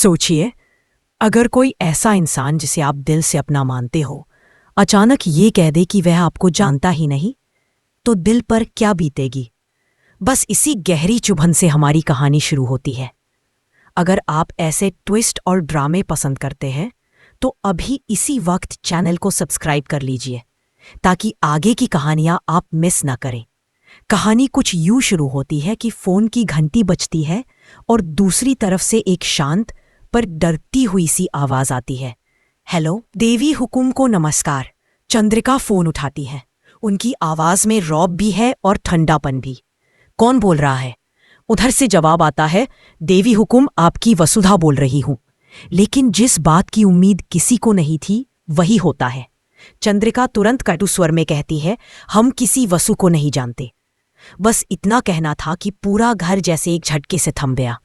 सोचिए, अगर कोई ऐसा इंसान जिसे आप दिल से अपना मानते हो अचानक ये कह दे कि वह आपको जानता ही नहीं, तो दिल पर क्या बीतेगी। बस इसी गहरी चुभन से हमारी कहानी शुरू होती है। अगर आप ऐसे ट्विस्ट और ड्रामे पसंद करते हैं तो अभी इसी वक्त चैनल को सब्सक्राइब कर लीजिए ताकि आगे की कहानियां आप मिस ना करें। कहानी कुछ यूं शुरू होती है कि फोन की घंटी बजती है और दूसरी तरफ से एक शांत पर डरती हुई सी आवाज आती है। हेलो, देवी हुकुम को नमस्कार। चंद्रिका फोन उठाती है। उनकी आवाज में रौब भी है और ठंडापन भी। कौन बोल रहा है? उधर से जवाब आता है, देवी हुकुम, आपकी वसुधा बोल रही हूं। लेकिन जिस बात की उम्मीद किसी को नहीं थी वही होता है। चंद्रिका तुरंत कटु स्वर में कहती है, हम किसी वसु को नहीं जानते। बस इतना कहना था कि पूरा घर जैसे एक झटके से थम गया।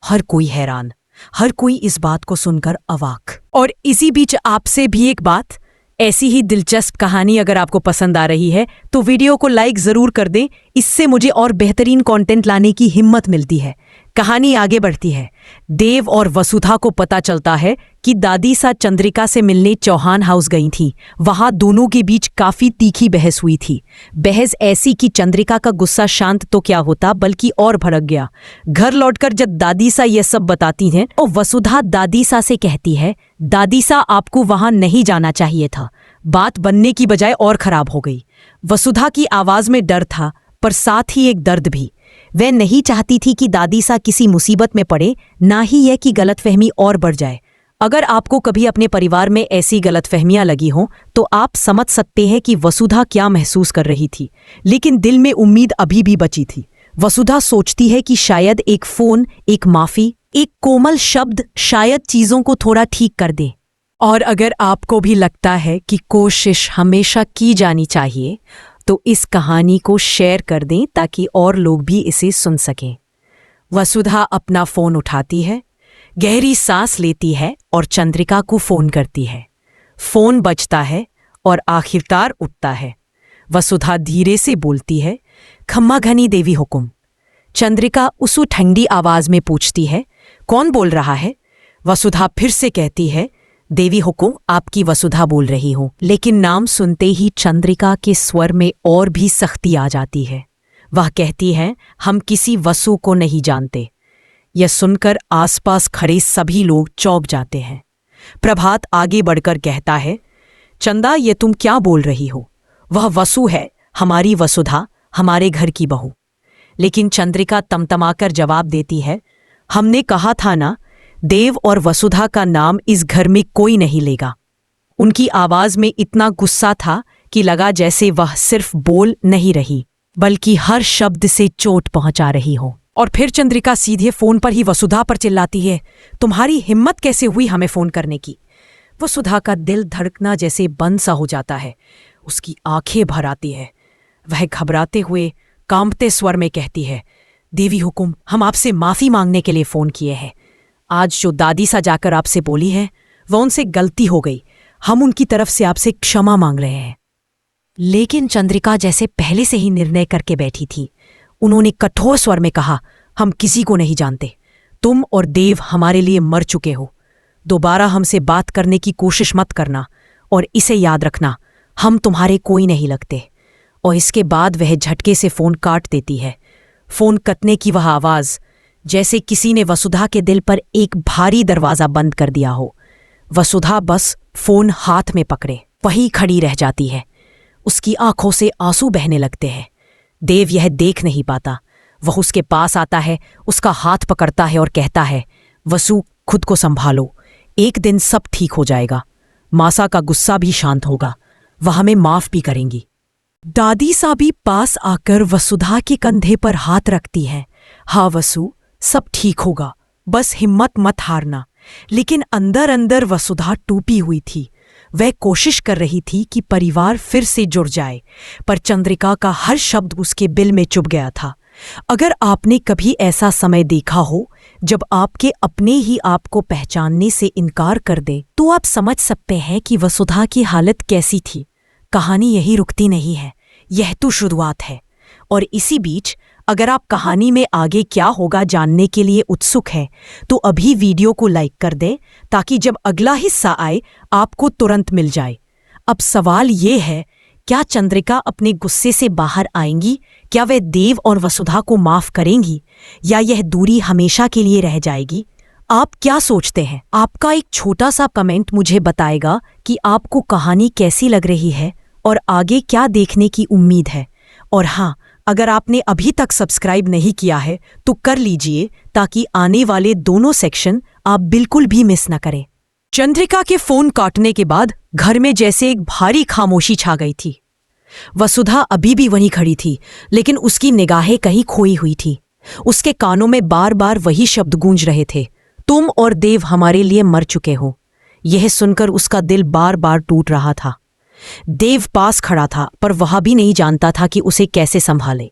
हर कोई हैरान, हर कोई इस बात को सुनकर अवाक। और इसी बीच आपसे भी एक बात, ऐसी ही दिलचस्प कहानी अगर आपको पसंद आ रही है तो वीडियो को लाइक जरूर कर दें। इससे मुझे और बेहतरीन कंटेंट लाने की हिम्मत मिलती है। कहानी आगे बढ़ती है। देव और वसुधा को पता चलता है कि दादी सा चंद्रिका से मिलने चौहान हाउस गई थी। वहां दोनों के बीच काफी तीखी बहस हुई थी। बहस ऐसी कि चंद्रिका का गुस्सा शांत तो क्या होता बल्कि और भड़क गया। घर लौटकर जब दादी सा ये सब बताती हैं तो वसुधा दादी सा से कहती है, दादी सा, आपको वहां नहीं जाना चाहिए था। बात बनने की बजाय और खराब हो गई। वसुधा की आवाज में डर था पर साथ ही एक दर्द भी। वह नहीं चाहती थी कि दादी सा किसी मुसीबत में पड़े, ना ही यह कि गलतफहमी और बढ़ जाए। अगर आपको कभी अपने परिवार में ऐसी गलतफहमियां लगी हों तो आप समझ सकते हैं कि वसुधा क्या महसूस कर रही थी। लेकिन दिल में उम्मीद अभी भी बची थी। वसुधा सोचती है कि शायद एक फोन, एक माफी, एक कोमल शब्द शायद चीजों को थोड़ा ठीक कर दे। और अगर आपको भी लगता है कि कोशिश हमेशा की जानी चाहिए तो इस कहानी को शेयर कर दें ताकि और लोग भी इसे सुन सकें। वसुधा अपना फोन उठाती है, गहरी सांस लेती है और चंद्रिका को फोन करती है। फोन बजता है और आखिरकार उठता है। वसुधा धीरे से बोलती है, खम्मा घनी देवी हुकुम। चंद्रिका उस ठंडी आवाज में पूछती है, कौन बोल रहा है? वसुधा फिर से कहती है, देवी हुकुम, आपकी वसुधा बोल रही हूं। लेकिन नाम सुनते ही चंद्रिका के स्वर में और भी सख्ती आ जाती है। वह कहती है, हम किसी वसु को नहीं जानते। यह सुनकर आसपास खड़े सभी लोग चौंक जाते हैं। प्रभात आगे बढ़कर कहता है, चंदा, ये तुम क्या बोल रही हो? वह वसु है, हमारी वसुधा, हमारे घर की बहू। लेकिन चंद्रिका तमतमाकर जवाब देती है, हमने कहा था ना, देव और वसुधा का नाम इस घर में कोई नहीं लेगा। उनकी आवाज में इतना गुस्सा था कि लगा जैसे वह सिर्फ बोल नहीं रही बल्कि हर शब्द से चोट पहुंचा रही हो। और फिर चंद्रिका सीधे फोन पर ही वसुधा पर चिल्लाती है, तुम्हारी हिम्मत कैसे हुई हमें फोन करने की? वसुधा का दिल धड़कना जैसे बंद सा हो जाता है। उसकी आंखें भर आती है। वह घबराते हुए कांपते स्वर में कहती है, देवी हुकुम, हम आपसे माफी मांगने के लिए फोन किए हैं। आज जो दादी सा जाकर आपसे बोली है वह उनसे गलती हो गई। हम उनकी तरफ से आपसे क्षमा मांग रहे हैं। लेकिन चंद्रिका जैसे पहले से ही निर्णय करके बैठी थी। उन्होंने कठोर स्वर में कहा, हम किसी को नहीं जानते। तुम और देव हमारे लिए मर चुके हो। दोबारा हमसे बात करने की कोशिश मत करना और इसे याद रखना, हम तुम्हारे कोई नहीं लगते। और इसके बाद वह झटके से फोन काट देती है। फोन कटने की वह आवाज जैसे किसी ने वसुधा के दिल पर एक भारी दरवाजा बंद कर दिया हो। वसुधा बस फोन हाथ में पकड़े वहीं खड़ी रह जाती है। उसकी आंखों से आंसू बहने लगते हैं। देव यह देख नहीं पाता। वह उसके पास आता है, उसका हाथ पकड़ता है और कहता है, वसु, खुद को संभालो, एक दिन सब ठीक हो जाएगा। मासा का गुस्सा भी शांत होगा, वह हमें माफ भी करेंगी। दादी सा भी पास आकर वसुधा के कंधे पर हाथ रखती है। हाँ वसु, सब ठीक होगा, बस हिम्मत मत हारना। लेकिन अंदर अंदर वसुधा टूटी हुई थी। वह कोशिश कर रही थी कि परिवार फिर से जुड़ जाए, पर चंद्रिका का हर शब्द उसके दिल में चुभ गया था। अगर आपने कभी ऐसा समय देखा हो जब आपके अपने ही आपको पहचानने से इनकार कर दे, तो आप समझ सकते हैं कि वसुधा की हालत कैसी थी। कहानी यही रुकती नहीं है, यह तो शुरुआत है। और इसी बीच अगर आप कहानी में आगे क्या होगा जानने के लिए उत्सुक हैं, तो अभी वीडियो को लाइक कर दें ताकि जब अगला हिस्सा आए आपको तुरंत मिल जाए। अब सवाल ये है, क्या चंद्रिका अपने गुस्से से बाहर आएंगी? क्या वे देव और वसुधा को माफ करेंगी या यह दूरी हमेशा के लिए रह जाएगी? आप क्या सोचते हैं? आपका एक छोटा सा कमेंट मुझे बताएगा कि आपको कहानी कैसी लग रही है और आगे क्या देखने की उम्मीद है। और हाँ, अगर आपने अभी तक सब्सक्राइब नहीं किया है तो कर लीजिए ताकि आने वाले दोनों सेक्शन आप बिल्कुल भी मिस न करें। चंद्रिका के फोन काटने के बाद घर में जैसे एक भारी खामोशी छा गई थी। वसुधा अभी भी वहीं खड़ी थी, लेकिन उसकी निगाहें कहीं खोई हुई थी। उसके कानों में बार बार वही शब्द गूंज रहे थे, तुम और देव हमारे लिए मर चुके हो। यह सुनकर उसका दिल बार बार टूट रहा था। देव पास खड़ा था, पर वह भी नहीं जानता था कि उसे कैसे संभाले।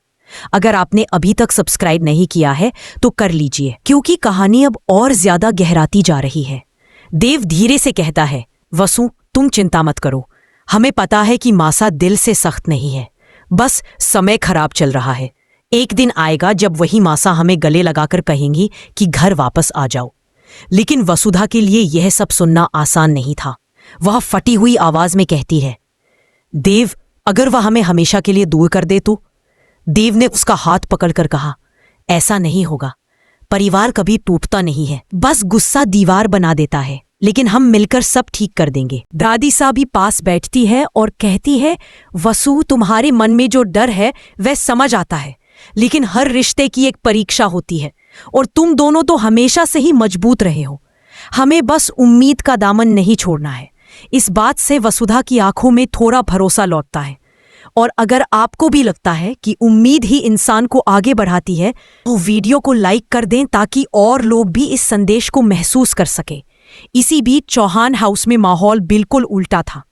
अगर आपने अभी तक सब्सक्राइब नहीं किया है तो कर लीजिए, क्योंकि कहानी अब और ज्यादा गहराती जा रही है। देव धीरे से कहता है, वसु तुम चिंता मत करो, हमें पता है कि मासा दिल से सख्त नहीं है, बस समय खराब चल रहा है। एक दिन आएगा जब वही मासा हमें गले लगाकर कहेंगी कि घर वापस आ जाओ। लेकिन वसुधा के लिए यह सब सुनना आसान नहीं था। वह फटी हुई आवाज में कहती है, देव अगर वह हमें हमेशा के लिए दूर कर दे तो? देव ने उसका हाथ पकड़कर कहा, ऐसा नहीं होगा। परिवार कभी टूटता नहीं है, बस गुस्सा दीवार बना देता है, लेकिन हम मिलकर सब ठीक कर देंगे। दादी सा भी पास बैठती है और कहती है, वसु तुम्हारे मन में जो डर है वह समझ आता है, लेकिन हर रिश्ते की एक परीक्षा होती है और तुम दोनों तो हमेशा से ही मजबूत रहे हो। हमें बस उम्मीद का दामन नहीं छोड़ना है। इस बात से वसुधा की आंखों में थोड़ा भरोसा लौटता है। और अगर आपको भी लगता है कि उम्मीद ही इंसान को आगे बढ़ाती है तो वीडियो को लाइक कर दें ताकि और लोग भी इस संदेश को महसूस कर सके। इसी बीच चौहान हाउस में माहौल बिल्कुल उल्टा था।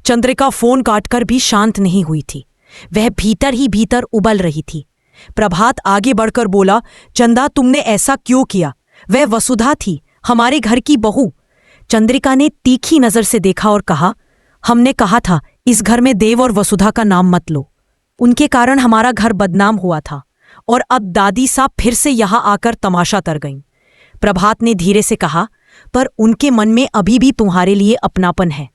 चंद्रिका फोन काटकर भी शांत नहीं हुई थी, वह भीतर ही भीतर उबल रही थी। प्रभात आगे बढ़कर बोला, चंदा तुमने ऐसा क्यों किया? वह वसुधा थी, हमारे घर की बहू। चंद्रिका ने तीखी नजर से देखा और कहा, हमने कहा था इस घर में देव और वसुधा का नाम मत लो। उनके कारण हमारा घर बदनाम हुआ था और अब दादी साहब फिर से यहां आकर तमाशा तर गईं। प्रभात ने धीरे से कहा, पर उनके मन में अभी भी तुम्हारे लिए अपनापन है।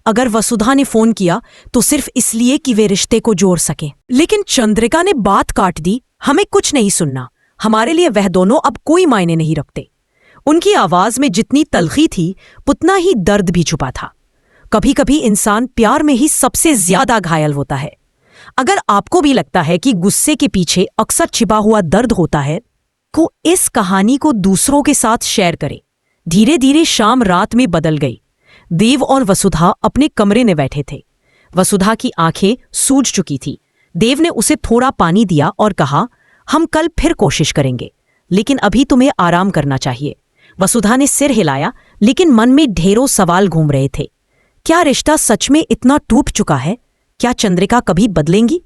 अगर वसुधा ने फोन किया तो सिर्फ इसलिए कि वे रिश्ते को जोड़ सके। लेकिन चंद्रिका ने बात काट दी, हमें कुछ नहीं सुनना, हमारे लिए वह दोनों अब कोई मायने नहीं रखते। उनकी आवाज में जितनी तलखी थी उतना ही दर्द भी छुपा था। कभी कभी इंसान प्यार में ही सबसे ज्यादा घायल होता है। अगर आपको भी लगता है कि गुस्से के पीछे अक्सर छिपा हुआ दर्द होता है तो इस कहानी को दूसरों के साथ शेयर करें। धीरे धीरे शाम रात में बदल गई। देव और वसुधा अपने कमरे में बैठे थे। वसुधा की आंखें सूज चुकी थी। देव ने उसे थोड़ा पानी दिया और कहा, हम कल फिर कोशिश करेंगे, लेकिन अभी तुम्हें आराम करना चाहिए। वसुधा ने सिर हिलाया, लेकिन मन में ढेरों सवाल घूम रहे थे। क्या रिश्ता सच में इतना टूट चुका है? क्या चंद्रिका कभी बदलेंगी?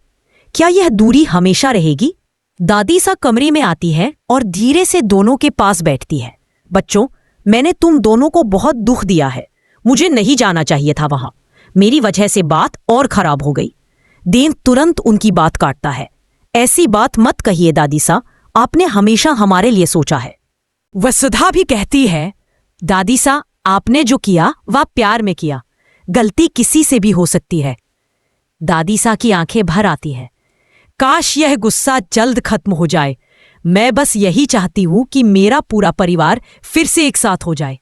क्या यह दूरी हमेशा रहेगी? दादी सा कमरे में आती है और धीरे से दोनों के पास बैठती है। बच्चों, मैंने तुम दोनों को बहुत दुख दिया है। मुझे नहीं जाना चाहिए था वहां। मेरी वजह से बात और खराब हो गई। देव तुरंत उनकी बात काटता है। ऐसी बात मत कहिए दादी सा, आपने हमेशा हमारे लिए सोचा है। वसुधा भी कहती है, दादी सा आपने जो किया वह प्यार में किया, गलती किसी से भी हो सकती है। दादी सा की आंखें भर आती हैं। काश यह गुस्सा जल्द खत्म हो जाए। मैं बस यही चाहती हूं कि मेरा पूरा परिवार फिर से एक साथ हो जाए।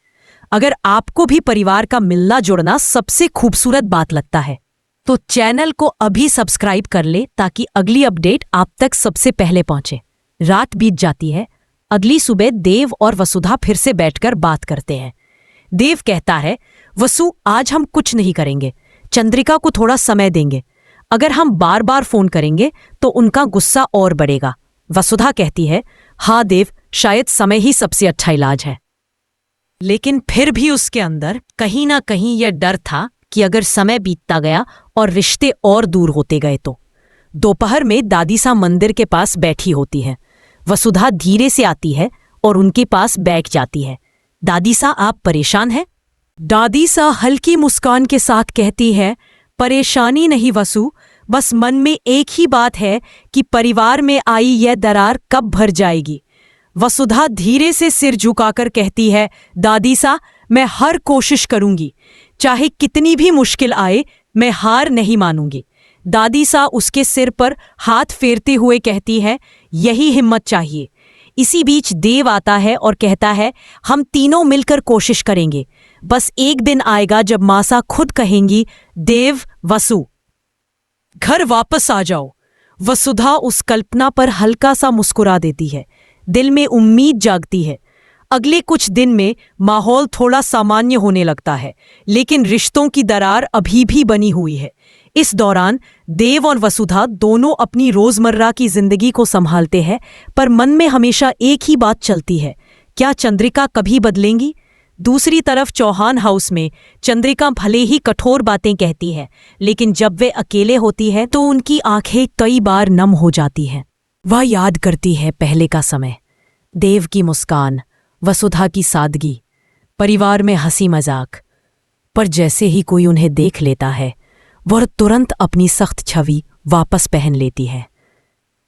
अगर आपको भी परिवार का मिलना जुड़ना सबसे खूबसूरत बात लगता है तो चैनल को अभी सब्सक्राइब कर ले ताकि अगली अपडेट आप तक सबसे पहले पहुंचे। रात बीत जाती है। अगली सुबह देव और वसुधा फिर से बैठकर बात करते हैं। देव कहता है, वसु आज हम कुछ नहीं करेंगे, चंद्रिका को थोड़ा समय देंगे। अगर हम बार बार फोन करेंगे तो उनका गुस्सा और बढ़ेगा। वसुधा कहती है, हाँ देव, शायद समय ही सबसे अच्छा इलाज है। लेकिन फिर भी उसके अंदर कहीं ना कहीं यह डर था कि अगर समय बीतता गया और रिश्ते और दूर होते गए तो। दोपहर में दादी सा मंदिर के पास बैठी होती है। वसुधा धीरे से आती है और उनके पास बैठ जाती है। दादी सा आप परेशान हैं? दादी सा हल्की मुस्कान के साथ कहती है, परेशानी नहीं वसु, बस मन में एक ही बात है कि परिवार में आई यह दरार कब भर जाएगी। वसुधा धीरे से सिर झुकाकर कहती है, दादी सा, मैं हर कोशिश करूंगी, चाहे कितनी भी मुश्किल आए, मैं हार नहीं मानूंगी। दादी सा उसके सिर पर हाथ फेरते हुए कहती है, यही हिम्मत चाहिए। इसी बीच देव आता है और कहता है, हम तीनों मिलकर कोशिश करेंगे। बस एक दिन आएगा जब मासा खुद कहेंगी, देव, वसु, घर वापस आ जाओ। वसुधा उस कल्पना पर हल्का सा मुस्कुरा देती है। दिल में उम्मीद जागती है। अगले कुछ दिन में माहौल थोड़ा सामान्य होने लगता है, लेकिन रिश्तों की दरार अभी भी बनी हुई है। इस दौरान देव और वसुधा दोनों अपनी रोजमर्रा की जिंदगी को संभालते हैं, पर मन में हमेशा एक ही बात चलती है, क्या चंद्रिका कभी बदलेंगी? दूसरी तरफ चौहान हाउस में चंद्रिका भले ही कठोर बातें कहती है, लेकिन जब वे अकेले होती है तो उनकी आंखें कई बार नम हो जाती हैं। वह याद करती है पहले का समय, देव की मुस्कान, वसुधा की सादगी, परिवार में हंसी मजाक। पर जैसे ही कोई उन्हें देख लेता है, वह तुरंत अपनी सख्त छवि वापस पहन लेती है।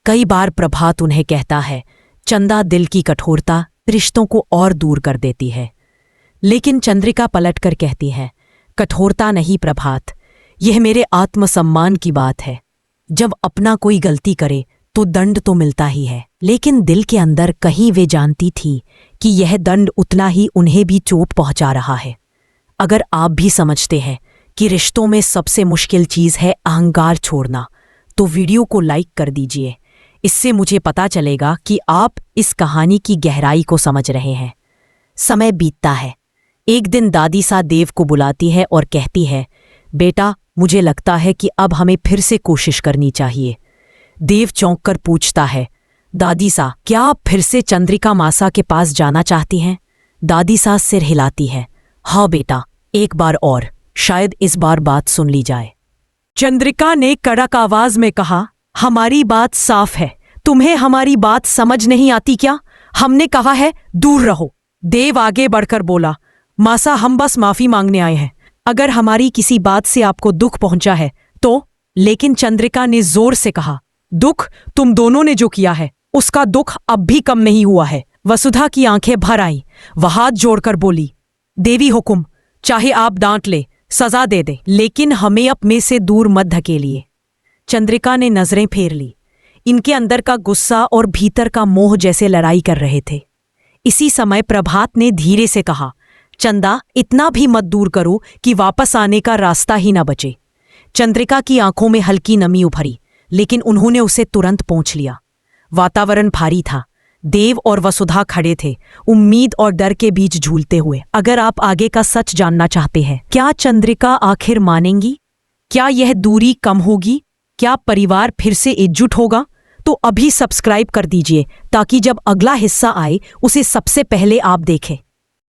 कई बार प्रभात उन्हें कहता है, चंदा, दिल की कठोरता रिश्तों को और दूर कर देती है। लेकिन चंद्रिका पलटकर कहती है, कठोरता नहीं प्रभात, यह मेरे आत्मसम्मान की बात है। जब अपना कोई गलती करे तो दंड तो मिलता ही है, लेकिन दिल के अंदर कहीं वे जानती थी कि यह दंड उतना ही उन्हें भी चोट पहुंचा रहा है। अगर आप भी समझते हैं कि रिश्तों में सबसे मुश्किल चीज़ है अहंकार छोड़ना, तो वीडियो को लाइक कर दीजिए। इससे मुझे पता चलेगा कि आप इस कहानी की गहराई को समझ रहे हैं। समय बीतता है। एक दिन दादी सा देव को बुलाती है और कहती है, बेटा, मुझे लगता है कि अब हमें फिर से कोशिश करनी चाहिए। देव चौंक कर पूछता है, दादी सा, क्या आप फिर से चंद्रिका मासा के पास जाना चाहती हैं? दादी सा सिर हिलाती है, हाँ बेटा, एक बार और, शायद इस बार बात सुन ली जाए। चंद्रिका ने कड़क आवाज में कहा, हमारी बात साफ है, तुम्हें हमारी बात समझ नहीं आती क्या? हमने कहा है दूर रहो। देव आगे बढ़कर बोला, मासा, हम बस माफी मांगने आए हैं। अगर हमारी किसी बात से आपको दुख पहुंचा है तो। लेकिन चंद्रिका ने जोर से कहा, दुख तुम दोनों ने जो किया है उसका दुख अब भी कम नहीं हुआ है। वसुधा की आंखें भर आईं। वह हाथ जोड़कर बोली, देवी हुकुम, चाहे आप डांट ले, सजा दे दे, लेकिन हमें अपने से दूर मत धकेलिए। चंद्रिका ने नजरें फेर ली। इनके अंदर का गुस्सा और भीतर का मोह जैसे लड़ाई कर रहे थे। इसी समय प्रभात ने धीरे से कहा, चंदा, इतना भी मत दूर करो कि वापस आने का रास्ता ही न बचे। चंद्रिका की आंखों में हल्की नमी उभरी, लेकिन उन्होंने उसे तुरंत पोंछ लिया। वातावरण भारी था। देव और वसुधा खड़े थे, उम्मीद और डर के बीच झूलते हुए। अगर आप आगे का सच जानना चाहते हैं, क्या चंद्रिका आखिर मानेंगी? क्या यह दूरी कम होगी? क्या परिवार फिर से एकजुट होगा? तो अभी सब्सक्राइब कर दीजिए ताकि जब अगला हिस्सा आए उसे सबसे पहले आप देखें।